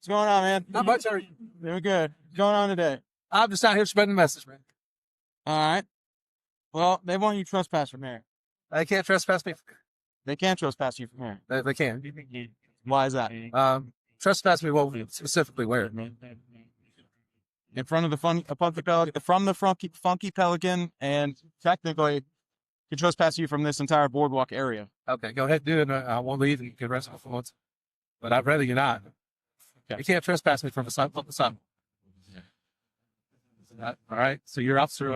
going on, man? Not much. Doing good. What's going on today? I'm just out here spreading the message, man. All right. Well, they want you to trespass from here. They can't trespass me. They can't trespass you from here. They can. Why is that? Trespass me. Well, specifically where? In front of the Funky Pelican, and technically, you can trespass you from this entire boardwalk area. Okay, go ahead, do it. I won't leave, and you can rest my once. But I'd rather you not. Okay. You can't trespass me from the side. All right. So you're Officer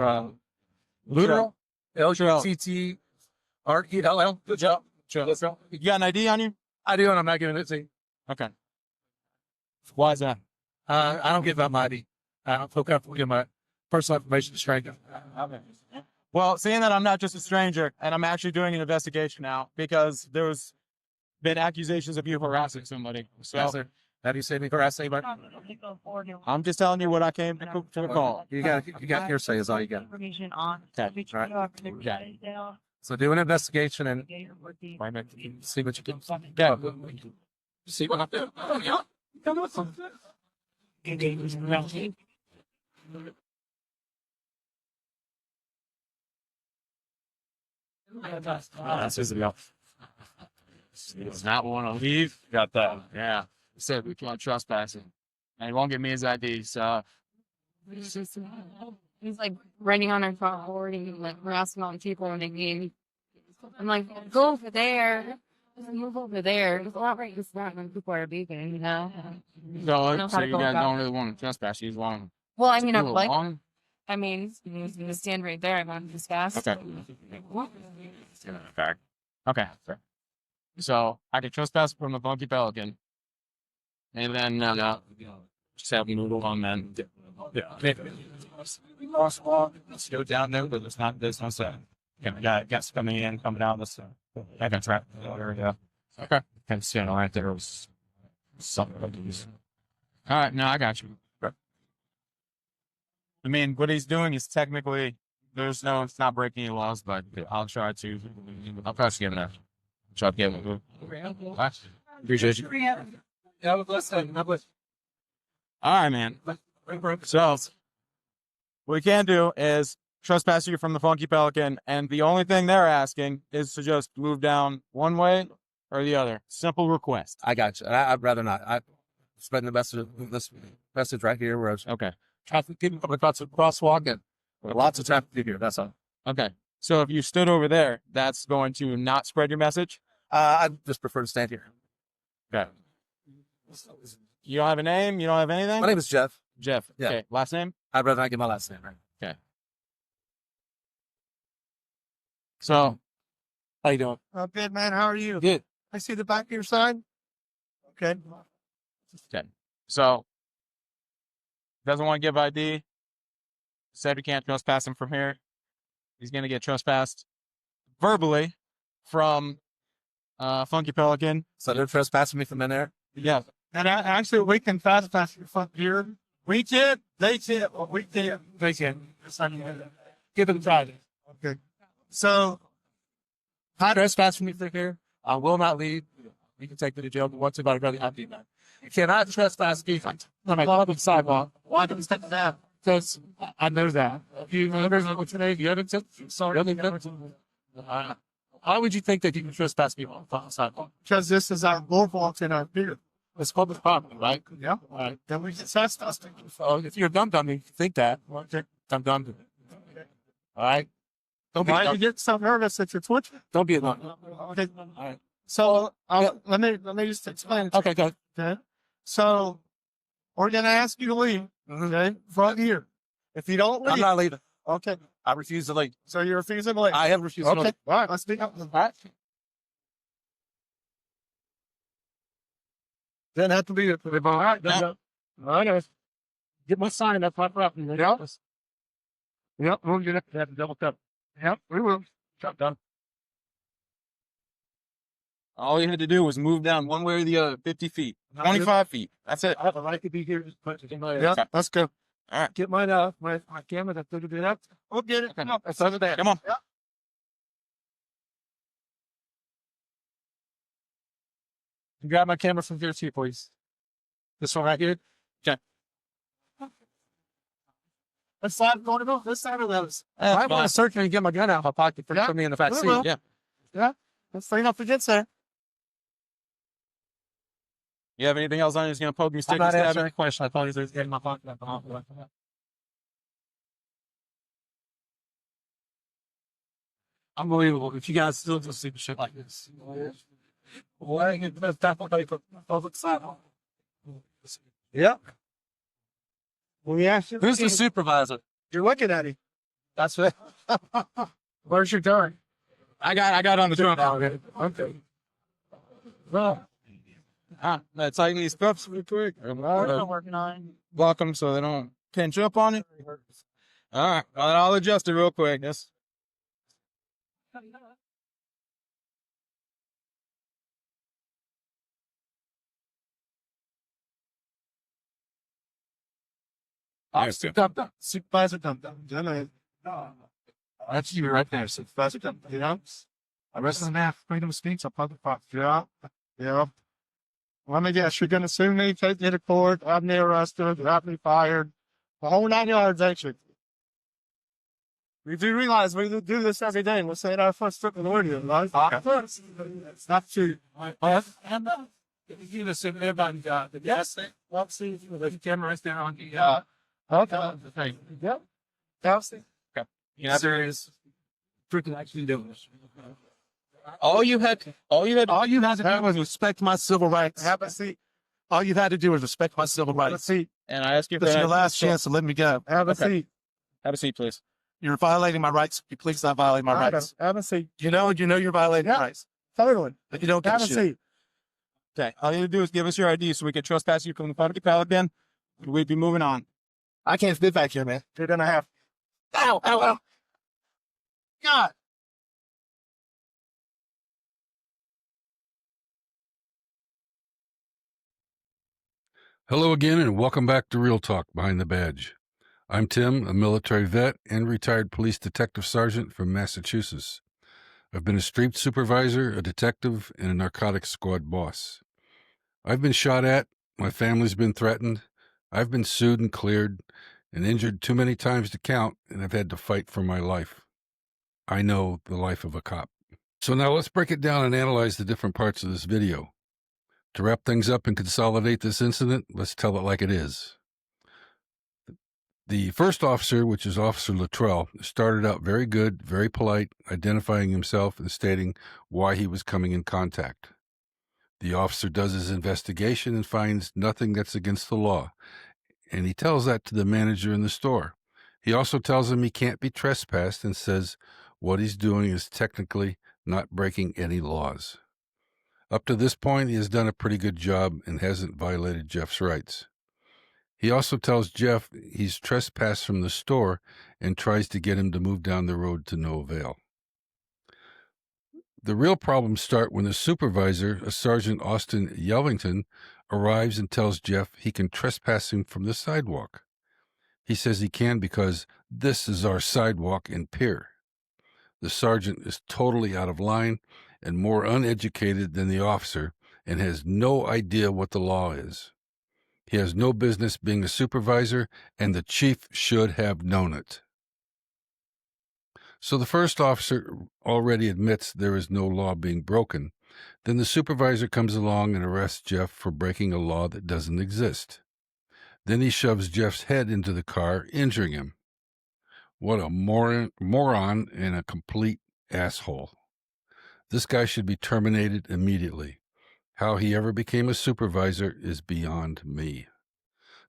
Luttrell, Luttrell. Good job. Sure. You got an ID on you? I do, and I'm not giving it to you. Okay. Why is that? I don't give out my ID. I don't feel comfortable giving my personal information to strangers. Okay. Well, seeing that I'm not just a stranger, and I'm actually doing an investigation now because there's been accusations of you harassing somebody. So, Yes, sir. Have you seen me harass anybody? I'm just telling you what I came to call. You got hearsay is all you got. Information on. Okay. Right. So do an investigation and see what you can. Yeah. See what I'm doing. Does not want to leave. Got that. Yeah. He said we can't trespass him. And he won't give me his ID, so. He's like writing on our front board and like harassing all the people in the game. I'm like, go over there. Move over there. It's not right. It's not when people are beeping, you know? So you guys don't really want to trespass. You just want Well, I mean, to I'm do like, along? I mean, he's going to stand right there. I'm going to discuss. Okay. Okay. Fair. So I can trespass from the Funky Pelican. And then just have him move along then. Yeah. Crosswalk. Let's go down there, but there's no set. Got coming in, coming out. Let's I can track area. Okay. Can see on right there was something of these. All right, no, I got you. I mean, what he's doing is technically it's not breaking any laws, but I'll try to give it a try to give it. Appreciate you. Yeah, bless you. All right, man. So what we can do is trespass you from the Funky Pelican, and the only thing they're asking is to just move down one way or the other. Simple request. I got you. I'd rather not. I'm spreading the message. This message right here, where Okay. traffic people coming across the crosswalk and lots of traffic here. That's all. Okay. So if you stood over there, that's going to not spread your message? I just prefer to stand here. Okay. You don't have a name? You don't have anything? My name is Jeff. Jeff. Yeah. Okay. Last name? I'd rather not give my last name. Right. Okay. So, How you doing? Good, man. How are you? Good. I see the back of your sign. Okay. okay. So, doesn't want to give ID. Said we can't trespass him from here. He's going to get trespassed verbally from Funky Pelican. So they're trespassing me from in there? Yeah. And actually, we can fast pass your front here. We can. They can. Or we can. They can. Give it a try. Okay. So, Trespassing me from here. I will not leave. You can take me to jail if you want to, but I'd rather not do that. You cannot trespass me on my public sidewalk. Why did you step that? Because I know that. If you remember what's your name? Yelvington? Sorry. Why would you think that you can trespass me on the sidewalk? because this is our boardwalk in our beer. It's public property, right? Yeah. All right. Then we can trespass. So if you're a dumb, you think that. Well, I'm dumb. All right. Don't be Why you dumb. get so nervous that you're twitching? Don't be a dumb. Okay. All right. So let me just explain. It to Okay, go ahead. you, okay. So we're gonna ask you to leave. Okay, from here. If you don't leave, I'm not leaving. okay. I refuse to leave. So you're refusing to leave. I have refused to Okay. leave. All right. Let's be up. All right. Then have to be all right. Yeah. I know. Get my sign. That's my property. Yeah. Yep. We'll get it. Have to double step. Yep. We will. Job done. All you had to do was move down one way or the other, 50 feet, 25 feet. That's it. I have a right to be here. Just put it in my. Yeah. Let's go. All right. Get my camera. That's good to do that. We'll get it. Okay. No, it's over there. Come on. Yeah. Grab my camera from here too, please. This one right here. Okay. Let's side going to go. This side of those. I want to search and get my gun out of my pocket for Yeah. me in the back We seat. will. Yeah. Let's clean up the get sir. You have anything else on you? Just gonna poke me, I'm stick, not stab answering me? any question. I thought he was getting my pocket. Unbelievable. If you guys still just see the shit like this. Well, I get the best definitely for public sidewalk. Yep. When we ask you, Who's the supervisor? you're looking at him. That's it. Where's your gun? I got on the trunk. Okay. Well, Let's tighten these cuffs real quick. I'm working on. Block them so they don't pinch up on it. All right, I'll adjust it real quick. Yes. Supervisor dumped them. That's you right there. Supervisor dumped them. You know? Arrest and half freedom of speech. I'll public property. Yeah. Yeah. Let me guess. You're going to sue me, take me to court, have me arrested, have me fired. The whole 9 yards, actually. We do realize we do this every day. We're saying our first trip in order, right? It's not true. And you just sit there about the gas thing. Let's see if the camera is there on the Okay. thing. Yep. Kelsey. Yeah. Serious. Freaking actually doing this. All you had to All you had to do was respect my civil rights. Have a seat. All you had to do was respect my civil Have a rights. seat. and I ask you for This is your that. last chance to let me go. Have a Okay. seat. Have a seat, please. You're violating my rights. You please not violate my rights. Have a seat. You know you're violating Yeah. my rights. Totally. But you don't Have get a shit. seat. Okay. All you need to do is give us your ID so we can trespass you from the Funky Pelican. We'd be moving on. I can't sit back here, man. You're gonna have. Ow! Ow! Ow! God. Hello again, and welcome back to Real Talk Behind the Badge. I'm Tim, a military vet and retired police detective sergeant from Massachusetts. I've been a street supervisor, a detective, and a narcotics squad boss. I've been shot at, my family's been threatened, I've been sued and cleared, and injured too many times to count, and I've had to fight for my life. I know the life of a cop. So now let's break it down and analyze the different parts of this video. To wrap things up and consolidate this incident, let's tell it like it is. The first officer, which is Officer Luttrell, started out very good, very polite, identifying himself and stating why he was coming in contact. The officer does his investigation and finds nothing that's against the law, and he tells that to the manager in the store. He also tells him he can't be trespassed and says what he's doing is technically not breaking any laws. Up to this point, he has done a pretty good job and hasn't violated Jeff's rights. He also tells Jeff he's trespassed from the store and tries to get him to move down the road to no avail. The real problems start when the supervisor, a Sergeant Austin Yelvington, arrives and tells Jeff he can trespass him from the sidewalk. He says he can because this is our sidewalk and pier. The sergeant is totally out of line and more uneducated than the officer and has no idea what the law is. He has no business being a supervisor, and the chief should have known it. So the first officer already admits there is no law being broken. Then the supervisor comes along and arrests Jeff for breaking a law that doesn't exist. Then he shoves Jeff's head into the car, injuring him. What a moron and a complete asshole. This guy should be terminated immediately. How he ever became a supervisor is beyond me.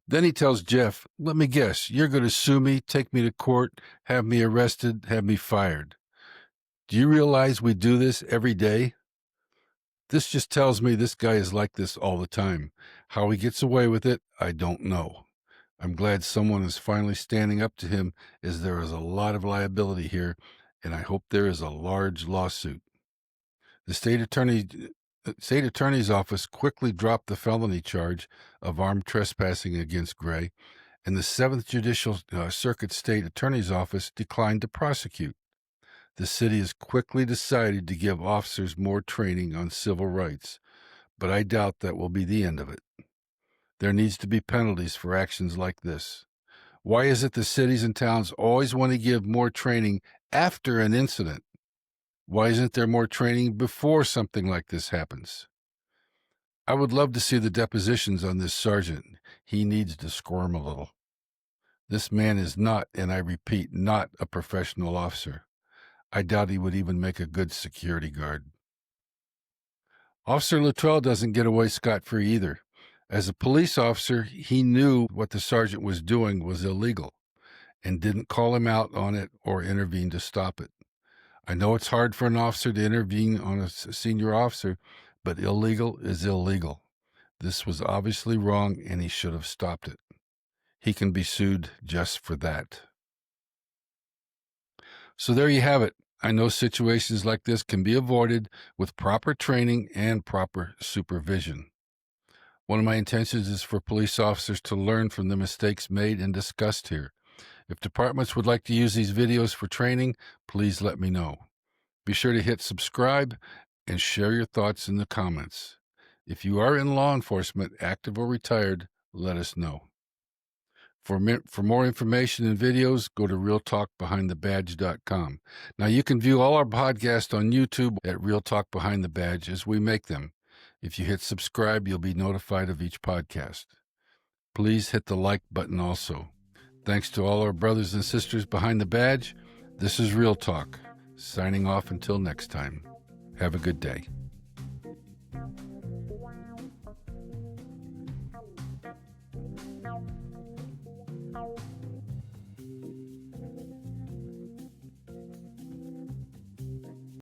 Then he tells Jeff, let me guess, you're going to sue me, take me to court, have me arrested, have me fired. Do you realize we do this every day? This just tells me this guy is like this all the time. How he gets away with it, I don't know. I'm glad someone is finally standing up to him, as there is a lot of liability here, and I hope there is a large lawsuit. The state attorney's office quickly dropped the felony charge of armed trespassing against Gray, and the 7th Judicial Circuit State Attorney's Office declined to prosecute. The city has quickly decided to give officers more training on civil rights, but I doubt that will be the end of it. There needs to be penalties for actions like this. Why is it the cities and towns always want to give more training after an incident? Why isn't there more training before something like this happens? I would love to see the depositions on this sergeant. He needs to squirm a little. This man is not, and I repeat, not a professional officer. I doubt he would even make a good security guard. Officer Luttrell doesn't get away scot-free either. As a police officer, he knew what the sergeant was doing was illegal and didn't call him out on it or intervene to stop it. I know it's hard for an officer to intervene on a senior officer, but illegal is illegal. This was obviously wrong, and he should have stopped it. He can be sued just for that. So there you have it. I know situations like this can be avoided with proper training and proper supervision. One of my intentions is for police officers to learn from the mistakes made and discussed here. If departments would like to use these videos for training, please let me know. Be sure to hit subscribe and share your thoughts in the comments. If you are in law enforcement, active or retired, let us know. For more information and videos, go to realtalkbehindthebadge.com. Now, you can view all our podcasts on YouTube at Real Talk Behind the Badge as we make them. If you hit subscribe, you'll be notified of each podcast. Please hit the like button also. Thanks to all our brothers and sisters behind the badge. This is Real Talk, signing off until next time. Have a good day.